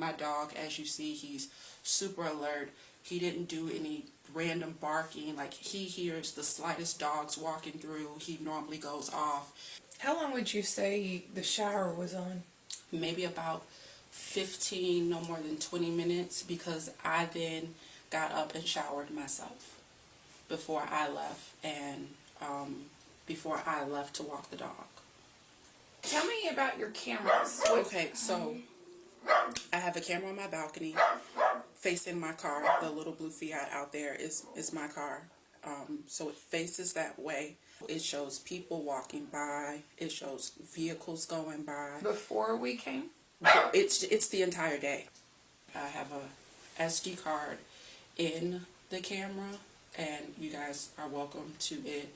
My dog, as you see, he's super alert. He didn't do any random barking. Like, he hears the slightest dogs walking through, he normally goes off. How long would you say the shower was on? Maybe about 15, no more than 20 minutes, because I then got up and showered myself before I left, and before I left to walk the dog. Tell me about your cameras. Okay, so I have a camera on my balcony facing my car. The little blue Fiat out there is my car. So it faces that way. It shows people walking by. It shows vehicles going by. Before we came? It's the entire day. I have a SD card in the camera, and you guys are welcome to it,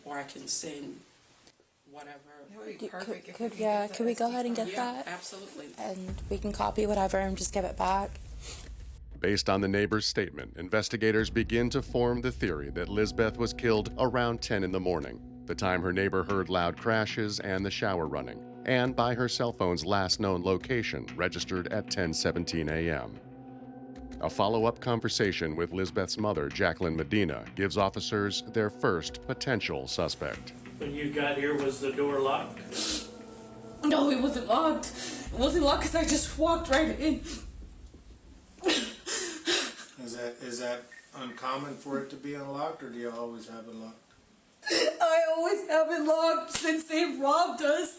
or I can send whatever. That would be perfect. if Could we get the we go SD ahead and card. get Yeah, that? absolutely. And we can copy whatever and just give it back. Based on the neighbor's statement, investigators begin to form the theory that Lizbeth was killed around 10 in the morning, the time her neighbor heard loud crashes and the shower running, and by her cell phone's last known location, registered at 10:17 a.m. A follow-up conversation with Lizbeth's mother, Jacqueline Medina, gives officers their first potential suspect. When you got here, was the door locked? No, it wasn't locked. It wasn't locked because I just walked right in. Is that uncommon for it to be unlocked, or do you always have it locked? I always have it locked since they robbed us.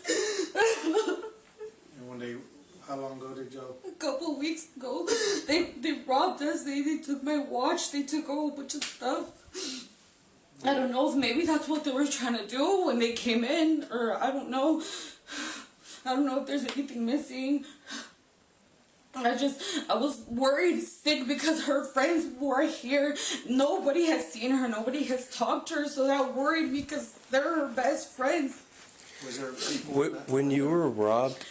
And how long ago did y'all? A couple of weeks ago, they robbed us. They took my watch. They took a whole bunch of stuff. I don't know if maybe that's what they were trying to do when they came in, or I don't know. I don't know if there's anything missing. I was worried sick because her friends were here. Nobody has seen her. Nobody has talked to her. So that worried me because they're her best friends. Was there people? When you were robbed,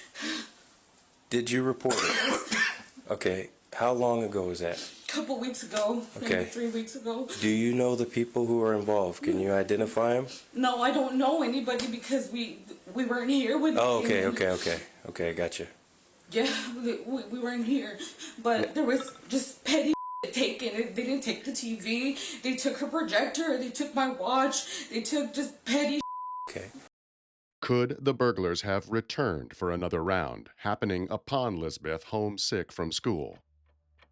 did you report it? Okay. How long ago was that? A couple weeks ago. Okay. Maybe 3 weeks ago. Do you know the people who are involved? Can you identify them? No, I don't know anybody because we weren't here when. Oh, they okay, came. okay, gotcha. Yeah, we weren't here, but there was just petty taken. They didn't take the TV. They took her projector. They took my watch. They took just petty. Okay. Could the burglars have returned for another round, happening upon Lizbeth home sick from school?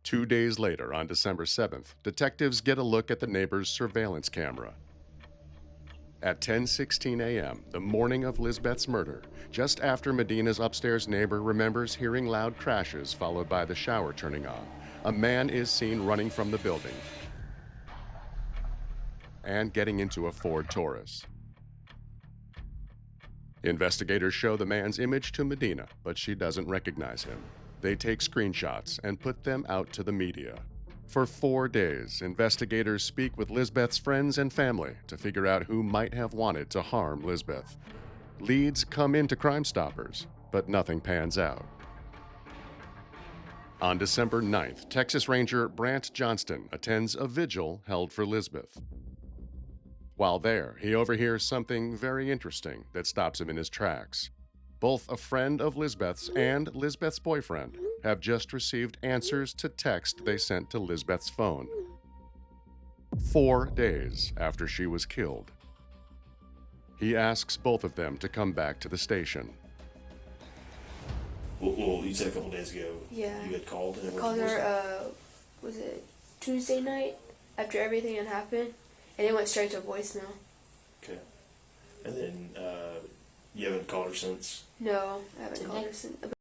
2 days later, on December 7th, detectives get a look at the neighbor's surveillance camera. At 10:16 a.m., the morning of Lizbeth's murder, just after Medina's upstairs neighbor remembers hearing loud crashes followed by the shower turning on, a man is seen running from the building and getting into a Ford Taurus. Investigators show the man's image to Medina, but she doesn't recognize him. They take screenshots and put them out to the media. For 4 days, investigators speak with Lizbeth's friends and family to figure out who might have wanted to harm Lizbeth. Leads come into Crime Stoppers, but nothing pans out. On December 9th, Texas Ranger Brant Johnston attends a vigil held for Lizbeth. While there, he overhears something very interesting that stops him in his tracks. Both a friend of Lizbeth's and Lizbeth's boyfriend have just received answers to text they sent to Lizbeth's phone 4 days after she was killed. He asks both of them to come back to the station. Well, you said a couple days ago. Yeah. You had called. And Called her, was it Tuesday night after everything had happened? And it went straight to voicemail. Okay. And then you haven't called her since? No, I haven't called her since.